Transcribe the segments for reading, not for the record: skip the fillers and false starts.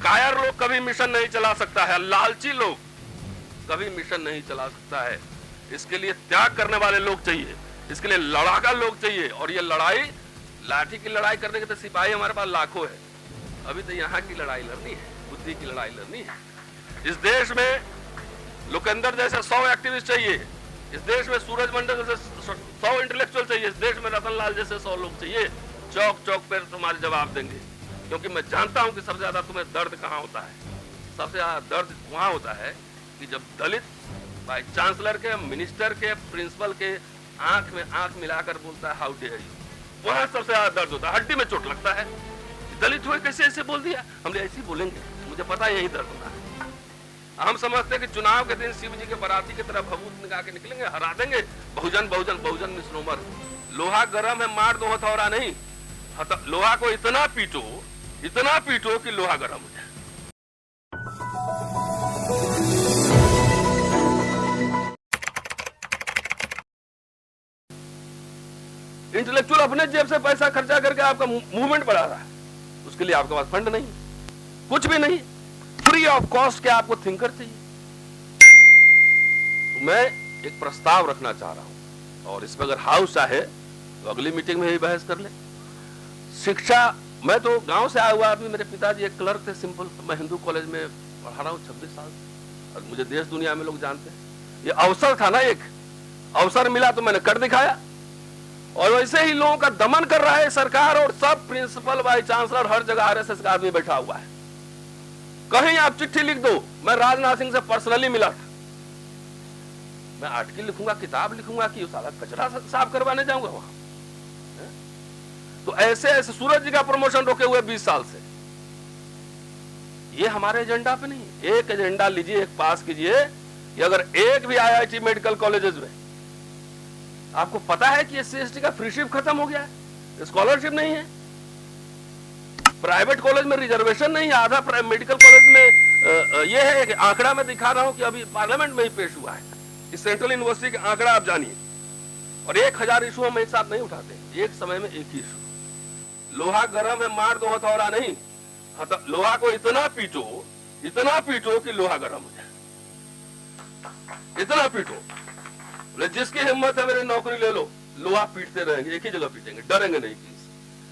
कायर लोग कभी मिशन नहीं चला सकता है, लालची लोग कभी मिशन नहीं चला सकता है। इसके लिए त्याग करने वाले लोग चाहिए, इसके लिए लड़ाका लोग चाहिए। और ये लड़ाई, लाठी की लड़ाई करने के तो सिपाही हमारे पास लाखों है। अभी तो यहाँ की लड़ाई लड़नी है, बुद्धि की लड़ाई लड़नी है। इस देश में लोकेंद्र जैसे 100 एक्टिविस्ट चाहिए, इस देश में सूरज मंडल जैसे 100 इंटेलेक्चुअल चाहिए, इस देश में रतन लाल जैसे 100 लोग चाहिए। चौक चौक पर तुम्हारे जवाब देंगे, क्योंकि मैं जानता हूं कि सबसे ज्यादा तुम्हें दर्द कहां होता है। सबसे ज्यादा दर्द वहां होता है कि जब दलित वाइस चांसलर के, मिनिस्टर के, प्रिंसिपल के आंख में आंख मिलाकर बोलता है हाउ डेयर यू, वहां सबसे ज्यादा दर्द होता है, हड्डी में चोट लगता है। दलित हुए कैसे ऐसे बोल दिया, हमने ऐसे ही बोलेंगे, मुझे पता है यही दर्द होता है। हम समझते हैं कि चुनाव के दिन शिव जी के बाराती की तरह भभूत निकाल के निकलेंगे, हरा देंगे, बहुजन बहुजन बहुजन मिसनोमर। लोहा गर्म है, मार दो हथौड़ा नहीं। लोहा को इतना पीटो कि लोहा गर्म हो जाए। इंटेलेक्चुअल अपने जेब से पैसा खर्चा करके आपका मूवमेंट बढ़ा रहा है, उसके लिए आपके पास फंड नहीं, कुछ भी नहीं, फ्री ऑफ कॉस्ट के आपको थिंकर चाहिए। तो मैं एक प्रस्ताव रखना चाह रहा हूं, और इस पर अगर हाउस चाहे तो अगली मीटिंग में ही बहस कर ले। शिक्षा, मैं तो गांव से आया हुआ आदमी, मेरे पिताजी एक क्लर्क थे सिंपल, मैं हिंदू कॉलेज में पढ़ा रहा हूं 26 साल से, और मुझे देश दुनिया में लोग जानते हैं। ये अवसर था ना, एक अवसर मिला तो मैंने कर दिखाया। और वैसे ही लोगों का दमन कर रहा है सरकार, और सब प्रिंसिपल, वाइस चांसलर, हर जगह आरएसएस का आदमी बैठा हुआ है। कहीं आप चिट्ठी लिख दो, मैं राजनाथ सिंह से पर्सनली मिला था, मैं आर्टिकल लिखूंगा, किताब लिखूंगा कि साला कचरा साफ करवाने जाऊंगा वहां। तो ऐसे ऐसे सूरज जी का प्रमोशन रोके हुए 20 साल से, ये हमारे एजेंडा पे नहीं। एक एजेंडा लीजिए, एक पास कीजिए कि अगर एक भी आईआईटी मेडिकल कॉलेजेस में, आपको पता है कि एससी/एसटी का फ्रीशिप खत्म हो गया है, स्कॉलरशिप नहीं है, प्राइवेट कॉलेज में रिजर्वेशन नहीं है, आधा मेडिकल कॉलेज में ये है कि आंकड़ा मैं दिखा रहा हूं कि अभी पार्लियामेंट में ही पेश हुआ है, इस सेंट्रल यूनिवर्सिटी का आंकड़ा आप जानिए, और 1000 इशू हम एक साथ नहीं उठाते, एक समय में एक ही इशू। लोहा गर्म है, मार दो हथौड़ा नहीं, लोहा को इतना पीटो कि लोहा गर्म हो जाए, इतना पीटो। जिसकी हिम्मत है मेरी नौकरी ले लो, लोहा पीटते रहेंगे, एक ही जगह पीटेंगे, डरेंगे नहीं।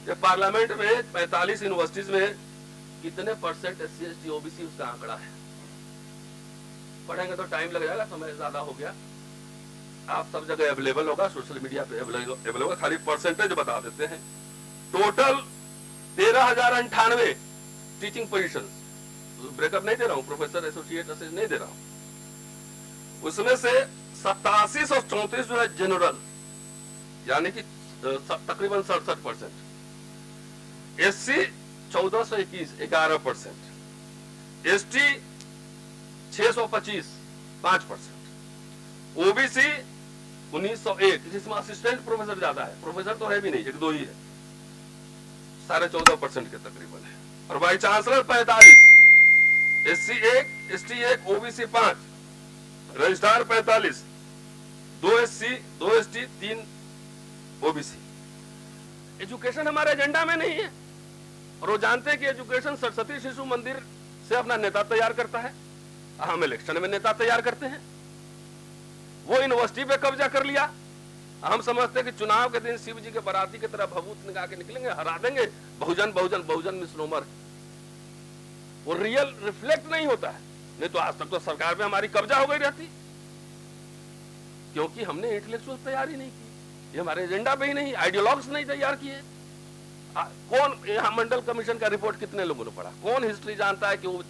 ये पार्लियामेंट में 45 यूनिवर्सिटीज में कितने परसेंट एससी/एसटी ओबीसी, उसका आंकड़ा है, पढ़ेंगे तो टाइम लग जाएगा, समय ज्यादा हो गया। आप सब जगह अवेलेबल होगा, सोशल मीडिया पे अवेलेबल होगा, खाली परसेंटेज बता देते हैं। टोटल 13,098 टीचिंग पोजीशन, ब्रेकअप नहीं दे रहा हूं, प्रोफेसर, एसोसिएट, नहीं दे रहा हूं। उसमें से 8734 जो है जनरल, यानी कि तकरीबन 67%, एससी 1421 11%, एसटी 625 5%, ओबीसी 1901, जिसमें असिस्टेंट प्रोफेसर ज्यादा है, प्रोफेसर तो है भी नहीं, 1-2 ही है, 14.5% के तकरीबन है। और vice chancellor 45, SC 1, ST 1, OBC 5, registrar 45, 2 SC, 2 ST, 3 OBC. Education हमारे एजेंडा में नहीं है, और वो जानते हैं कि एजुकेशन सरस्वती शिशु मंदिर से अपना नेता तैयार करता है, हम इलेक्शन में नेता तैयार करते हैं। वो यूनिवर्सिटी पे कब्जा कर लिया, हम समझते हैं कि चुनाव के दिन शिव जी के बाराती की तरह भभूत निकाल के निकलेंगे, हरा देंगे, बहुजन बहुजन बहुजन मिसनोमर। वो रियल रिफ्लेक्ट नहीं होता है, नहीं तो आज तक तो सरकार में हमारी कब्जा हो गई रहती, क्योंकि हमने इंटेलेक्चुअल तैयारी नहीं की, ये हमारे एजेंडा पे ही नहीं, आइडियोलॉग्स नहीं तैयार किए। कौन यहाँ मंडल कमीशन का रिपोर्ट कितने लोगों ने पढ़ा? कौन हिस्ट्री जानता है कि वो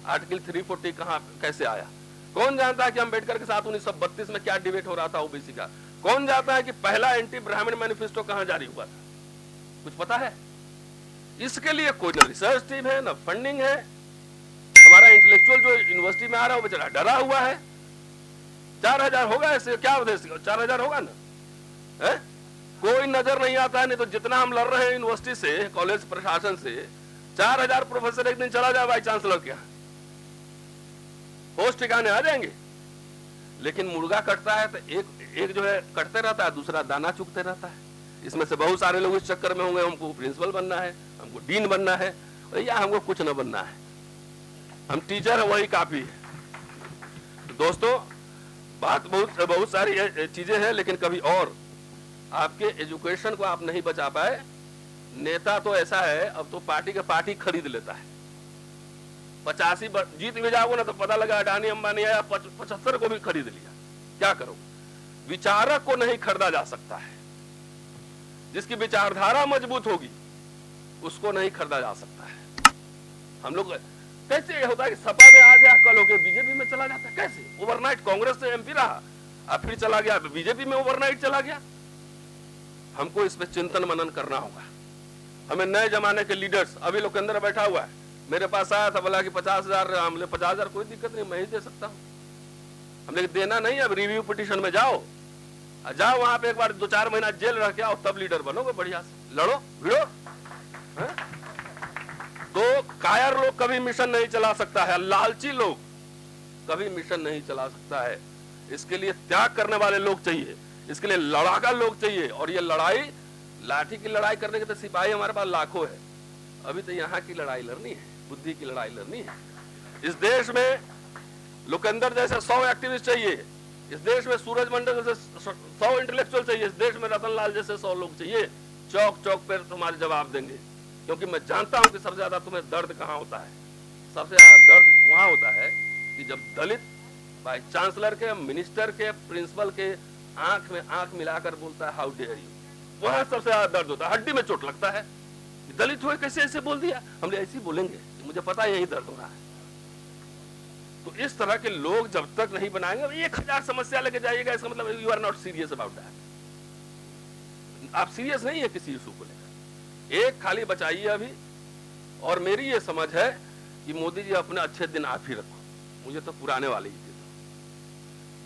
आर्टिकल 340 कहां कैसे आया? कौन जानता है कि अम्बेडकर के साथ 1932 में क्या डिबेट हो रहा था ओबीसी का? कौन जानता है कि पहला एंटी ब्राह्मण मैनिफेस्टो कहां जारी हुआ था? कुछ पता है? इसके लिए कोई न रिसर्च टीम है, न फंडिंग है। हमारा इंटेलेक्चुअल जो यूनिवर्सिटी में आ रहा है वो बेचारा डरा हुआ है। 4000 होगा, ऐसे क्या उद्देश्य? 4000 होगा ना है? कोई नजर नहीं आता है। नहीं तो जितना हम लड़ रहे हैं यूनिवर्सिटी से, कॉलेज प्रशासन से, 4000 प्रोफेसर एक दिन चला जाए वाइस चांसलर के यहाँ, पोस्ट ठिकाने आ जाएंगे। लेकिन मुर्गा कटता है तो एक जो है कटते रहता है, दूसरा दाना चुगते रहता है। इसमें से बहुत सारे लोग इस चक्कर में होंगे, हमको प्रिंसिपल बनना है, हमको डीन बनना है, या हमको कुछ न बनना है। हम टीचर है वही काफी है। तो दोस्तों बात बहुत सारी चीजें हैं, लेकिन कभी और आपके एजुकेशन को आप नहीं बचा पाए। नेता तो ऐसा है, अब तो पार्टी खरीद लेता है। 85 जीत भी जाओगे ना तो पता लगा अडानी अंबानी आया 75 को भी खरीद लिया। क्या करो? विचारक को नहीं खरीदा जा सकता है। जिसकी विचारधारा मजबूत होगी उसको नहीं खरीदा जा सकता है। हम लोग कैसे होता है कि सपा में आ गया, कल होके बीजेपी में चला जाता है? कैसे? ओवरनाइट कांग्रेस से एमपी रहा, अब फिर चला गया बीजेपी में, ओवरनाइट चला गया। हमको इस पे चिंतन मनन करना होगा। हमें नए जमाने के लीडर्स, अभी लोग के अंदर बैठा हुआ है, मेरे पास आया था, बोला कि 50,000, हमने 50,000 कोई दिक्कत नहीं, मैं ही दे सकता हूँ। हमने देना नहीं, अब रिव्यू पिटीशन में जाओ वहां पे एक बार 2-4 महीना जेल रह के आओ, तब लीडर बनोगे, बढ़िया से लड़ो भिड़ो। तो कायर लोग कभी मिशन नहीं चला सकता है, लालची लोग कभी मिशन नहीं चला सकता है। इसके लिए त्याग करने वाले लोग चाहिए, इसके लिए लड़ाका लोग चाहिए। और ये लड़ाई, लाठी की लड़ाई करने के तो सिपाही हमारे पास लाखों है। अभी तो यहाँ की लड़ाई लड़नी है, बुद्धि की लड़ाई लड़नी है। इस देश में लोकेंद्र जैसे 100 एक्टिविस्ट चाहिए, इस देश में सूरज मंडल जैसे 100 इंटेलेक्चुअल चाहिए, इस देश में रतन लाल जैसे 100 लोग चाहिए। चौक चौक पर तुम्हारे जवाब देंगे, क्योंकि मैं जानता हूं कि सबसे ज्यादा तुम्हें दर्द कहां होता है। सबसे ज्यादा दर्द वहां होता है कि जब दलित वाइस चांसलर के, मिनिस्टर के, प्रिंसिपल के आंख में आंख मिलाकर बोलता है हाउ डेयर यू, वहां सबसे ज्यादा दर्द होता है, हड्डी में चोट लगता है। दलित हुए कैसे ऐसे बोल दिया, हमने ऐसे बोलेंगे, मुझे पता है यही दर्द हो रहा है। तो इस तरह के लोग जब तक नहीं बनाएंगे, 1000 समस्या लेके जाइएगा, इसका मतलब you are not serious about that. आप सीरियस नहीं है किसी इशू को लेकर। एक खाली बचाइए अभी। और मेरी ये समझ है कि मोदी जी अपने अच्छे दिन आप ही रखो, मुझे तो पुराने वाले ही दे।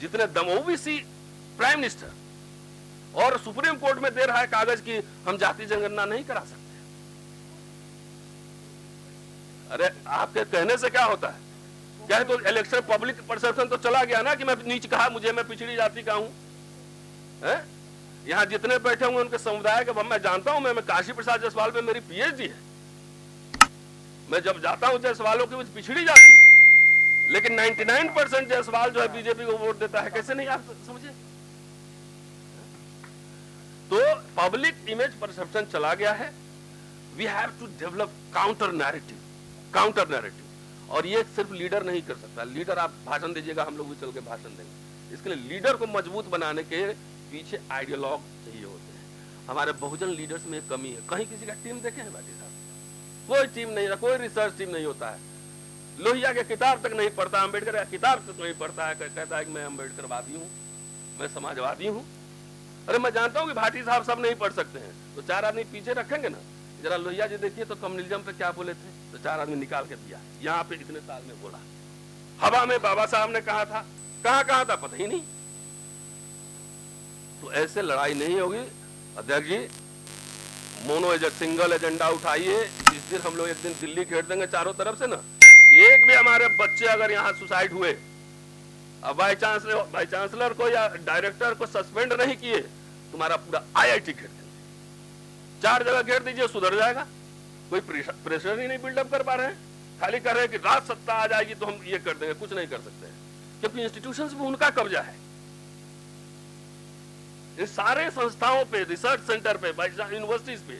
जितने दमोबीसी प्राइम मिनिस्टर और सुप्रीम कोर्ट में दे रहा है कागज की हम जाति जनगणना नहीं करा सकते। अरे आपके कहने से क्या होता है? क्या है तो इलेक्शन पब्लिक परसेप्शन तो चला गया ना कि मैं नीच कहा, मुझे, मैं पिछड़ी जाति का हूं। यहां जितने बैठे होंगे उनके समुदाय के, मैं जानता हूं, मैं काशी प्रसाद जायसवाल में मेरी पीएचडी है। मैं जब जाता हूं जायसवालों की पिछड़ी जाति है, लेकिन 99% जायसवाल जो है बीजेपी को वोट देता है। कैसे नहीं, आप समझे? तो पब्लिक इमेज परसेप्शन चला गया है। We have to develop counter narrative. और ये सिर्फ लीडर नहीं कर सकता। लीडर आप भाषण दीजिएगा, हम लोग भी चल के भाषण देंगे। इसके लिए लीडर को मजबूत बनाने के पीछे आइडियोलॉग चाहिए होते हैं। हमारे बहुजन लीडर्स में कमी है। कहीं किसी का टीम देखे हैं भाटी साहब? कोई टीम नहीं, कोई रिसर्च टीम नहीं होता है। लोहिया के किताब तक नहीं पढ़ता, अम्बेडकर का किताब तक नहीं पढ़ता है, कहता है कि मैं अम्बेडकरवादी हूँ, मैं समाजवादी हूँ। अरे मैं जानता हूँ कि भाटी साहब सब नहीं पढ़ सकते हैं, तो 4 आदमी पीछे रखेंगे ना। जरा लोहिया जी देखिए तो कम्युनिज्म पे क्या बोले थे, तो 4 आदमी निकाल के दिया। यहाँ पे इतने साल में बोला, हवा में बाबा साहब ने कहा था, कहाँ था पता ही नहीं। तो ऐसे लड़ाई नहीं होगी। अध्यक्ष जी, सिंगल एजेंडा उठाइए। इस दिन हम लोग एक दिन दिल्ली घेर देंगे चारों तरफ से ना। एक भी हमारे बच्चे अगर यहाँ सुसाइड हुए, अब वाइस चांसलर को या डायरेक्टर को सस्पेंड नहीं किए, तुम्हारा पूरा IIT घेर देंगे। 4 जगह घेर दीजिए, सुधर जाएगा। कोई प्रेशर ही नहीं बिल्डअप कर पा रहे हैं, खाली कर रहे हैं कि राज सत्ता आ जाएगी तो हम ये कर देंगे। कुछ नहीं कर सकते हैं, क्योंकि इंस्टीट्यूशंस में उनका कब्जा है। इन सारे संस्थाओं पे, रिसर्च सेंटर पे, यूनिवर्सिटीज पे,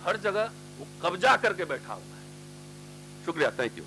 हर जगह वो कब्जा करके बैठा हुआ है। शुक्रिया, थैंक यू।